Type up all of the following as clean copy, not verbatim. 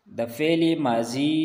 د فعل ماضی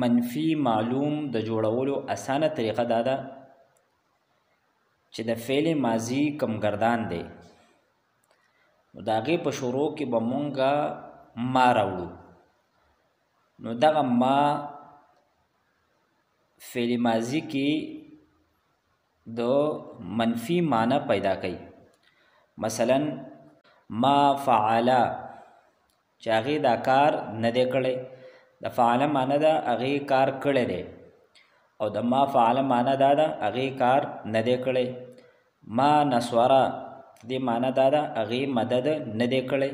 منفی معلوم د جوړولو اسانه طریقه دا ده چې د فعل ماضی کم گردان دی نو د هغې په شروع کې به مونږه ما راوړو. نو دغه ما فعل ماضی کې د منفی معنی پیدا کوي. مثلا ما فعلا چې هغې دا کار نه دی کړی، د فعله معنی ده هغې کار کړی دی، او د ما فعله معنی دا ده هغې کار نه دی کړی. ما نسوره دې معنی دا ده هغې مدد نه دی کړی،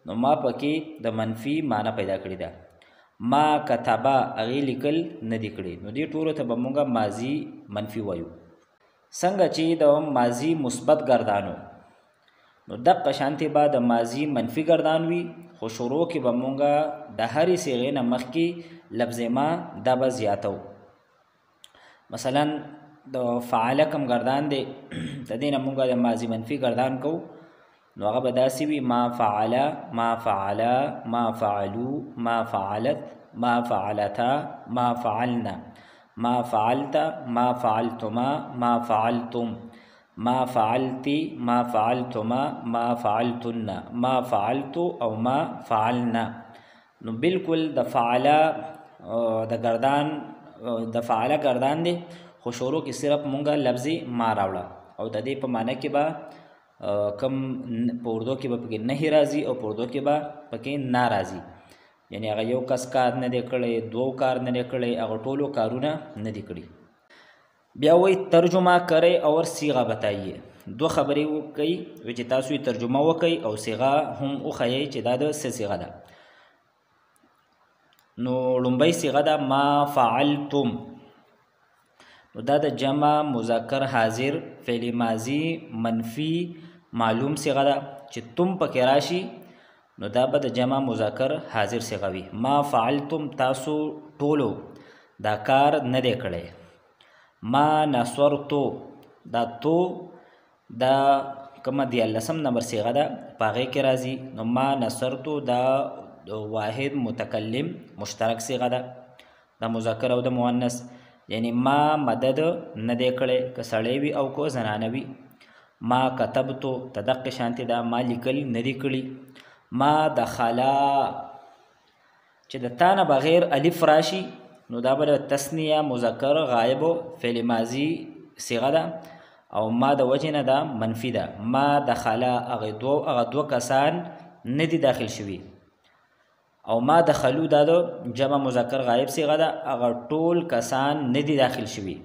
نو ما پکې د منفی معنی پیدا کړې ده. ما کتبه هغې لیکل نه دی کړی، نو دې ټولو ته به مونږه ماضي منفي وایو. څنګه چې د ماضي مثبت ګردانو نو دقه شانتې به د ماضي منفي ګردان وي، خو شروع کې به مونږه د هرې صیغې نه مخکې لفظ ما دا به زیاتو. مثلا د فعله کم ګردان دی، د دې نه مونږه د ماضي منفي ګردان کوو، نو هغه به داسې وي ما فعله، ما فعله، ما فعلو، ما فعلت، ما فعلتا، ما فعلنا، ما فعلت، ما فعلتما، ما فعلتم، ما فعلتی، ما فعلتما، ما فعلتن، ما فعلت او ما فعلنا. نو بالکل د فعله د گردان د فعله گردان دی، خو شروع کې صرف مونږه لفظ ما راوړه، او د دې په معنی کې به کم په اردو کې به پکې نه راځي او په اردو کې به پکې نه راځي. یعنی هغه یو کس کار نه دی کړی، دو کار نه دی کړی، هغه ټولو کارونه نه دی کړي. بیا وایي ترجمه کرے اور صیغه بتائیے. دو خبرې وکړئ چې تاسو یې ترجمه وکړئ او صیغه هم وښیئ چې دا د څه صیغه ده. نو لومبۍ صیغه ده ما فعلتم، نو دا د جمع مذکر حاضر فعل ماضی منفی معلوم صیغه ده چې تم پکې راشي، نو دا به د جمع مذکر حاضر صیغه وي. ما فعلتم تاسو ټولو دا کار نه دی کړی. ما نصرتو دا تو دا کومه 14 نمبر صیغه ده په هغې کې راځي، نو ما نصرتو دا واحد متکلم مشترک صیغه ده د مذکر او د مؤنث. یعنی ما مدد نه دی کړی، که سړی وي او که زنانه وي. ما کتبتو تدقې شانتې ده ما لیکل نه دی کړي. ما دخلا چې د تا نه بغیر الف راشي، نو دا به د تثنیه مذکر غایب فعل ماضی صیغه ده، او ما د وجې نه ده منفي ده. ما دخلا هغه دو کسان نه دي داخل شوي، او ما دخلو دا د جمع مذکر غایب صیغه ده، هغه ټول کسان نه دي داخل شوي.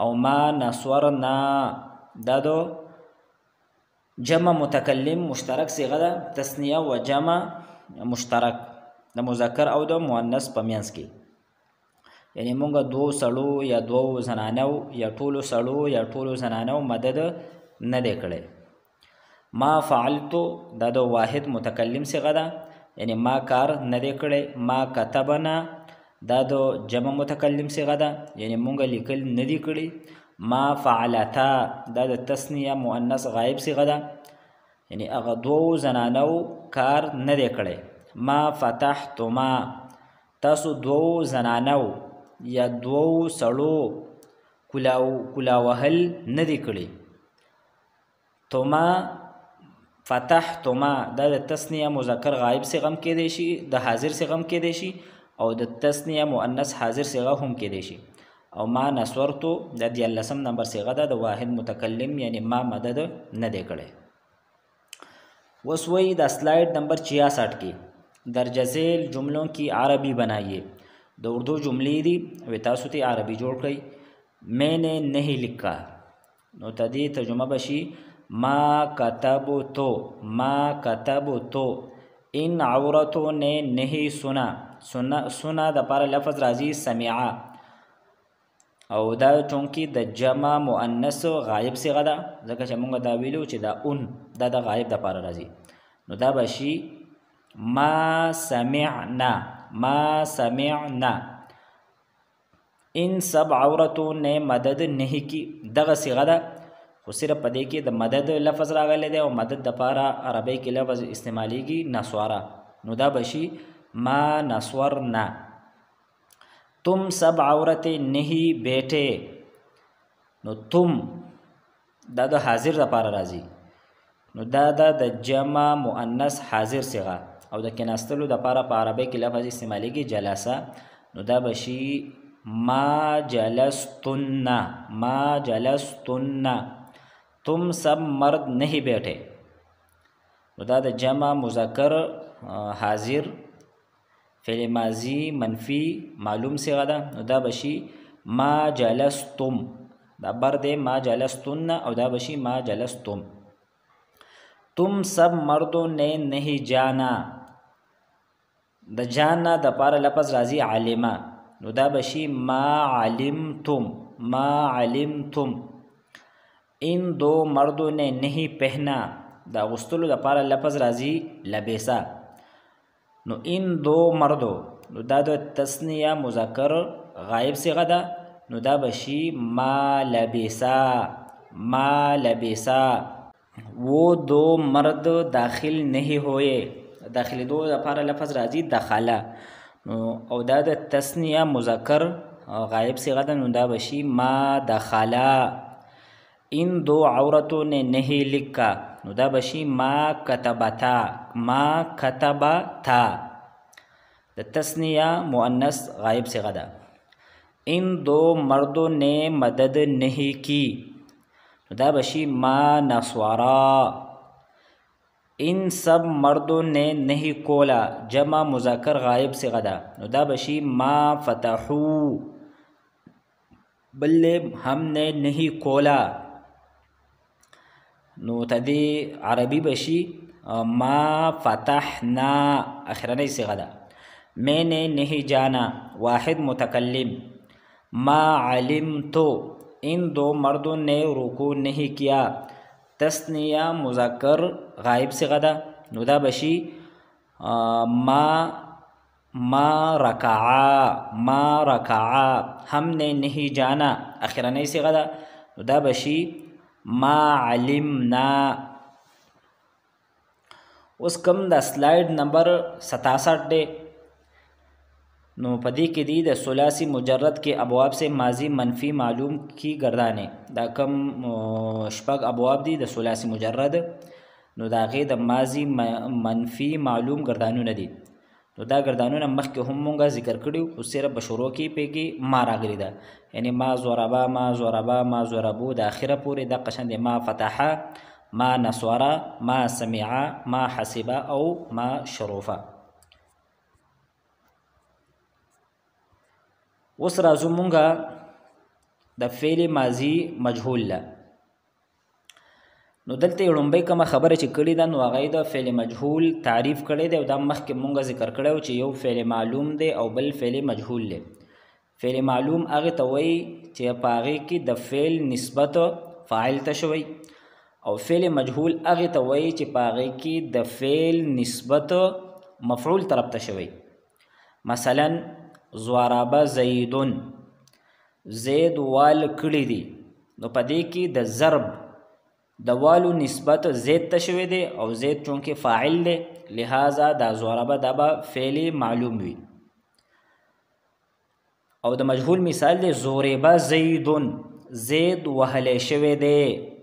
او ما نصورنا دا د جمع متکلم مشترک صیغه ده، تثنیه و جمع مشترک د مذکر او د مؤنث په منځ کې. یعنی مونږه دو سړو یا دو زنانو یا ټولو سړو یا ټولو زنانو مدد نه دی کړی. ما فعلتو دا د واحد متکلم صیغه ده، یعنی ما کار نه دی کړی. ما کتبنا دا د جمع متکلم صیغه ده، یعنی مونږه لیکل نه دی کړي. ما فعلتا دا د تثنیه مؤنث غایب صیغه ده، یعنی هغه دو زنانو کار نه دی کړی. ما فتحتما تاسو دو زنانو یا دو سړو کلا وهل نه دی کړي. توما فتحتما دا د تثنیه مذکر غایب صیغه هم کېدی شي، د حاضر صیغه هم کېدی شي، او د تثنیه مؤنث حاضر صیغه هم کېدی شي. او ما نصورتو دا 14 نمبر صیغه ده د واحد متکلم، یعنی ما مدد نه دی کړی. اوس وایي د سلائڈ نمبر 66 کې درجه ذیل جملوں کی عربی بنائیے. د اردو جملې دي او تاسو ته عربي جوړ کړئ. میں نے نہیں لکھا، نو تدې ترجمه بشي ما کتبتو، ما کتبتو. ان عورتوں نے نہیں سنا، سنا د پاره لفظ راځي سمعا، او دا چونکی د جمع مؤنث غایب صیغه ده، ځکه چې موږ دا ویلو چې دا اون دا د غایب د پاره راځي، نو دا بشي ما سمعنا، ما سمعنا. ان سب عورتوں نے مدد نہیں کی دغه صیغه ده، خو صرف په دې کې د مدد لفظ راغلی دی او مدد د پاره عربی کې لفظ استعمالیږي نسوارا، نو دا بشي ما نسورنا. तुम सब औरतें नहीं बैठे. نو तुम دا د حاضر لپاره راځي، نو دا د جمع مؤنث حاضر صيغه او د کېناستلو لپاره په عربی کې لفظ استعمالیږي جلسه. نو دا بشي ما جلستن. ما جلستن. तुम सब मर्द नहीं बैठे. نو دا د جمع مذکر حاضر فعل ماضی منفی معلوم صيغه ده. نو دا بشي ما جلستم. دا بر دے ما جلستن او دا بشی ما جلستم. तुम सब मर्दों ने नहीं जाना. د جانا د پاره لفظ راځي علما. نو دا بشی ما علمتم. ما علمتم. इन दो मर्दों ने नहीं पहना. دا غستلو د پاره لفظ راځي لبسا. نو इन दो मर्दों نو دا د تثنیه مذکر غائب صيغه ده. نو دا بشی ما لبسا. ما لبسا. वो दो मर्द दाखिल नहीं होए. दाखل دو لپاره لفظ راځي دخلا. او دا د تثنیه مذکر غائب صيغه ده. نو دا بشی ما دخلا. इन दो عورتوں ने नहीं लिखा. نو دا بشی ما كتبتا. ما كتبتا. د تثنیه مؤنث غائب صيغه ده. इन दो मर्दों ने मदद नहीं की. دا बशी ما नस्वारा. इन सब मर्दों ने नहीं कोला. जमा मुज़क्कर गायब से गदा. دا बशी ما فتحू. बल्ले हमने नहीं कोला. نو تدی عربی بشی ما فتحنا اخرانی से गदा. मैंने नहीं जाना वाहिद मुतकल्लिम. ما علمتو. इन दो मर्दों ने रुकू नहीं किया. तस्निया मुज़क्कर गायब से गदा. नुदा बशी ما रकाआ. ما रकाआ. हमने नहीं जाना अखिरने से गदा. नुदा बशी ما علمنا. उस कम द स्लाइड नंबर 67 डे. نو پدې کې دی د ثلاثي مجرد کې ابواب سے ماضی منفی معلوم کی گردانه. دا کم شپږ ابواب دي د ثلاثي مجرد. نو دا غي د ماضی منفی معلوم گردانونه دي. نو دا گردانونه مخکې هم مونږه ذکر کړیو. او صرف بشورو کې پیږي ما راغلی ده. یعنی ما ضربا ما ضربا ما ضربو د اخره پورې د قشند ما فتحا ما نصورا ما سمعا ما حسبا او ما شروفا. اوس راځو مونږه د فعل ماضی مجهول له. نو دلته لومبۍ کومه خبره چې کړې ده نو هغه د فعل مجهول تعریف کړی دی او دا مخکې مونږه ذکر کړی چې یو فعل معلوم دی او بل فعل مجهول دی. فعل معلوم هغه ته وایي چې په هغې کې د فعل نسبت فاعل ته شوی او فعل مجهول هغه ته وایي چې په هغې کې د فعل نسبت مفعول طرف ته شوی. مثلا ضرب زیدون. زید وال کړی دی. نو په دې کې د ضرب د والو نسبت زید ته شوی دی او زید چونکه فاعل دی لہذا دا ضرب دا به فعل معلوم وي. او د مجهول مثال دی ضرب زیدون. زید وهلی شوی دی.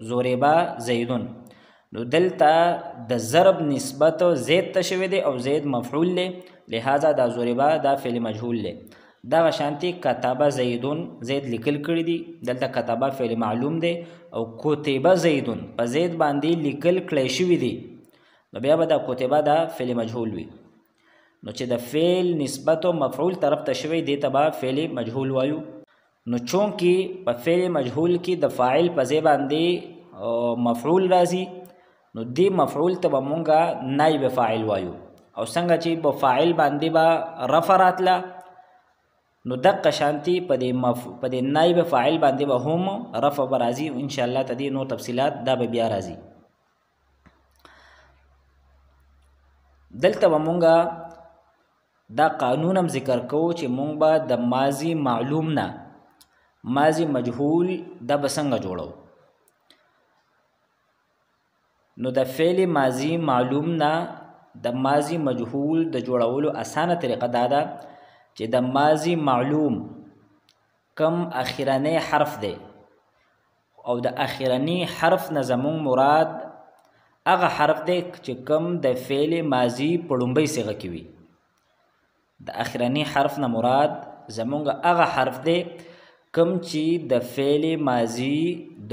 ضرب زیدون. نو دلته د ضرب نسبت زید ته شوی دی او زید مفعول دی لہذا دا ضرب دا فعل مجهول دی. دا شانتی کتب زیدون. زید لیکل کړی دی. دلته کتب فعل معلوم دی او کتب زیدون په زید باندې لیکل کړی شوی دی. نو بیا به دا کتب دا فعل مجهول وي. نو چې د فعل نسبت او مفعول طرف ته شوی دی ته به فعل مجهول وایو. نو چونکې په فعل مجهول کې د فاعل په ځای باندې مفعول راځي نو دی مفعول ته به مونږه نائب فاعل وایو. او څنګه چې په فاعل باندې به رفع راتله نو دقه شانتي په دې نائب فاعل باندې به هم رفع به راځي. ان شاء الله تدې نور تفصیلات دا به بیا راځي. دلته به مونږه دا قانون هم ذکر کوو چې مونږ به د ماضی معلوم نه ماضی مجهول دا به څنګه جوړو. نو د فعل ماضی معلوم نه د ماضی مجهول د جوړولو اسانه طریقه دا ده چې د ماضی معلوم کم اخرنی حرف دی او د اخرنی حرف نه زمون مراد هغه حرف دی چې کم د فعل ماضی په لومبۍ صيغه کې وي. د اخرنی حرف نه مراد زمونږ هغه حرف دی کم چې د فعل ماضی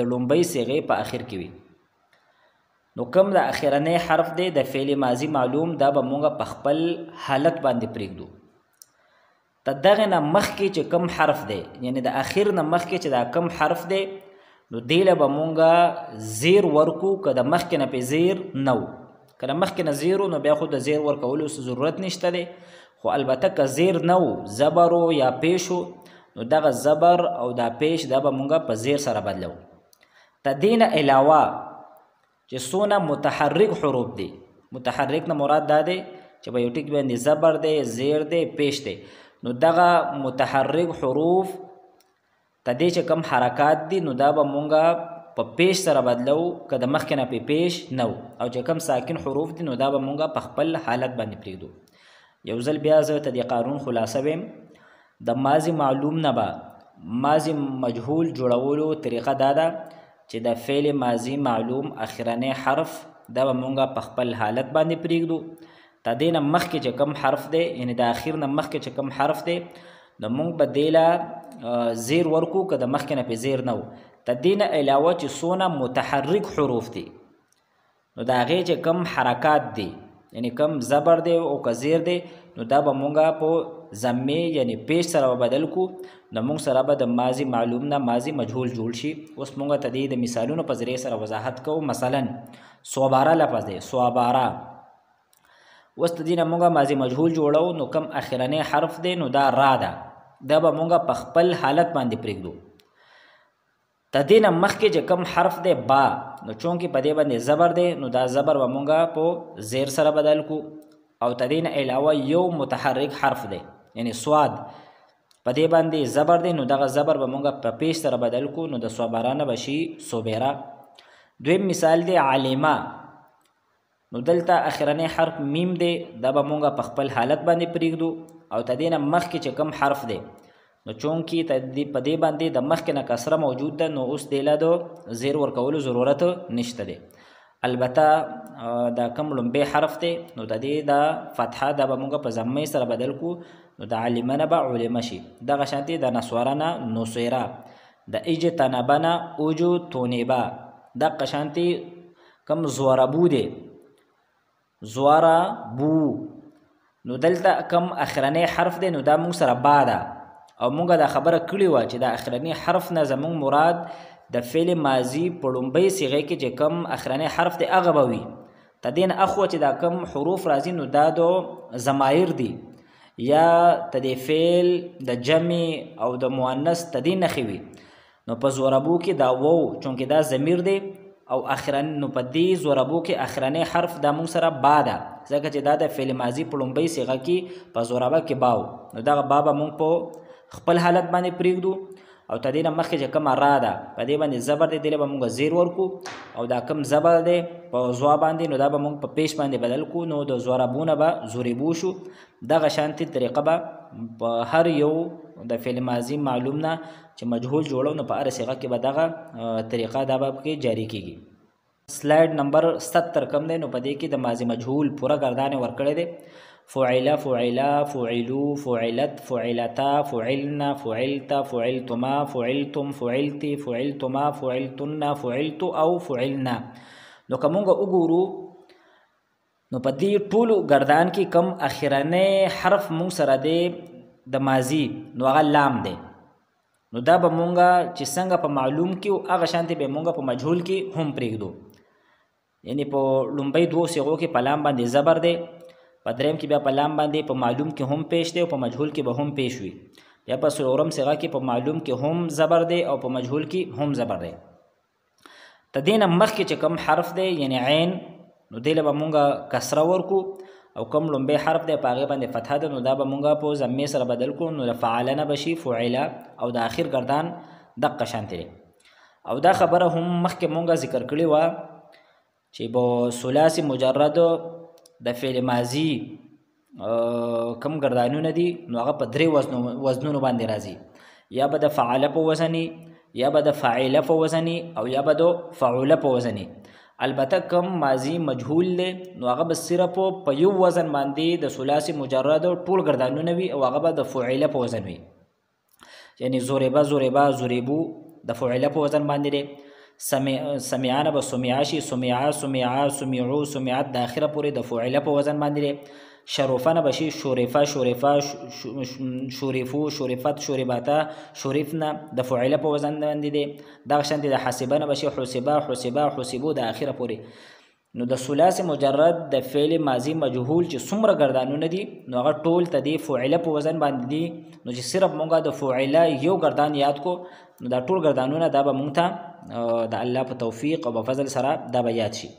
د لومبۍ صيغه په اخر کې وي. نو کم د اخرنی حرف دی د فعل ماضی معلوم دا به مونږ په خپل حالت باندې پرېږدو. دغه نه مخکې چې کم حرف دی یعنی د اخر نه مخکې چې دا کم حرف دی نو دیله به مونږه زیر ورکو که د مخکې نه پې زیر نو که د مخکې نه زیرو نو بیا خو د زیر ورکولو ضرورت نشته دی خو البته که زیر نو زبرو یا پیشو نو دغه زبر او دا پیش دا به مونږه په زیر سره بدلو. د دې نه علاوه چې څونه متحرک حروف دي متحرک نه مراد دا دی چې په یو ټیک باندې زبر دی زیر دی پیش دی نو دغه متحرک حروف ته دې چې کم حرکات دي نو دا به مونږه په پیش سره بدلو که د مخکې نه پې پیش نو او چې کم ساکن حروف دي نو دا به مونږه په خپل حالت باندې پرېږدو. یو ځل بیا زه ته دې قانون خلاصه ویم. د ماضي معلوم نه به ماضي مجهول جوړولو طریقه دا ده چې د فعل ماضي معلوم اخرنی حرف دا به مونږه په خپل حالت باندې پرېږدو. د دې نه مخکې چې کم حرف دی یعنی د اخر نه مخکې چې کم حرف دی نو مونږ به دې له زیر ورکو که د مخکې نه پې زیر نه و. د دې نه علاوه چې څونه متحرک حروف دي نو د هغې چې کم حرکات دي یعنی کم زبر دی او که زیر دی نو دا به مونږه په ضمې یعنی پیش سره به بدل کو نو مونږ سره به د ماضي معلوم نه ماضي مجهول جوړ شي. اوس مونږ ته د مثالونو په ذریعې سره وضاحت کوو. مثلا صوباره لفظ دی صوباره. اوس د دې نه مونږه ماضي مجهول جوړو نو کم اخرنی حرف دی نو دا را ده دا به مونږه په خپل حالت باندې پرېږدو. د دې نه مخکې چې کم حرف دی با نو چونکې په دې باندې زبر دی نو دا زبر به مونږه په زیر سره بدل کو او د دې نه علاوه یو متحرک حرف دی یعنی سواد په دې باندې زبر دی نو دغه زبر به مونږه په پیش سره بدل کو نو د صوبره نه به شي صوبیره. دویم مثال دی علیمه. نو دلته اخرنی حرف میم دی دا به مونږه په خپل حالت باندې پرېږدو او د دې نه مخکې چې کم حرف دی نو چونکې په دې باندې د مخکې نه کسره موجود ده نو اوس دې له د زیر ورکولو ضرورت نشته دی. البته دا کم لومبی حرف دی نو د دې د فتحه دا به مونږ په ضمې سره بدل کو نو د علمه نه به علمه شي. دغه شانتې د نسواره نه نصیره د اجتنبه نه اوجو تونیبه. دغه شانتې کم زوربو دی زواره بو نو دلته کم اخرنی حرف دی نو دا مونږ سره با ده او مونږه دا خبره کړې وه چې د اخرنی حرف نه زمونږ مراد د فعل ماضي په لومبۍ صیغې کې چې کم اخرنی حرف دی هغه به وي. د دې نه اخوا چې دا کم حروف راځي نو دا د ضمایر دي یا د دې فعل د جمع او د مؤنث د دې نښې وي نو په زوربو کې دا وو چونکې دا ضمیر دی او اخرن نو په دې زوربو کې اخرنی حرف دا مونږ سره با ده ځکه چې دا د فعل ماضي په لومبۍ صیغه کې په زوربه کې باو نو دغه با به مونږ په خپل حالت باندې پرېږدو او د دې نه مخکې چې کومه را ده په دې باندې زبر دی دې به مونږ زیر ورکو او دا کم زبر دی په زوا باندې نو دا به مونږ په پیش باندې بدل کو نو د زوربونه به زوریبو شو. دغه شانتې طریقه به په هر یو د فعل ماضي معلوم نه چې مجهول جوړو نو په هر صيغه کې به دغه طریقه دا به کې جاری کیږي. سلاید نمبر 70 کم دی نو په دې کې د ماضي مجهول پوره ګردانې ورکړې دي. فعل فعلا فعلو فعلت فعلتا فعلنا فعلت فعلتما فعلتم فعلتي فعلتما فعلتن فعلت او فعلنا. نو کومه وګورو نو په دې ټولو ګردان کې کم اخرنی حرف مونږ سره دی د ماضي نو هغه لام دی نو دا به مونږه چې څنګه په معلوم کې او هغه شانتي به مونږه په مجهول کې هم پرېږدو. یعنی په لومبۍ دوو صيغو کې په لام باندې زبر دی په دریم کې بیا په لام باندې په معلوم کې هم پیش دی او په مجهول کې به هم پیش وي. بیا په څلورم صيغه کې په معلوم کې هم زبر دی او په مجهول کې هم زبر دی. د دې نه مخکې چې کوم حرف دی یعنی عین نو دې له به مونږه کسره ورکو او کوم لومبی حرف دی په هغې باندې فتحه ده نو دا به مونږه په ضمې سره بدل کړو نو د فعله نه به شي فعله او د آخر ګردان دقه شانتې دی. او دا خبره هم مخکې مونږه ذکر کړې وه چې به ثلاثي مجرد د فعل ماضی کم ګردانونه دي نو هغه په درې وزنونو باندې راځي، یا به د فعل په وزنی، یا به د فاعل په وزنی، او یا به د فعول په وزنی. البته کم ماضی مجهول دی نو هغه به صرف په یو وزن باندې د ثلاثي مجرد ټول ګردانونه وي او هغه به د فعل په وزن وي. یعنی ضربه ضربا ضربو د فعل په وزن باندې دی. سمعان به سمعا شي، سمعا سمعا سمعو سمعت د اخره پورې د فعل په وزن باندې دی. شرفانه به شي شرفا شرفا شرفو شرفت شرباتا شرفنا د فعل په وزن باندې دی. دغه شانتې د حسبانه به شي حسبا حسبا حسبو د اخره پورې. نو د ثلاثي مجرد د فعل ماضی مجهول چې څومره ګردانونه دي نو هغه ټول ته د فعل په وزن باندې دي. نو چې صرف مونږه د فعل یو ګردان یاد کو نو دا ټول ګردانونه دا به مونږ ته د الله په توفیق او په فضل سره دا به یاد شي.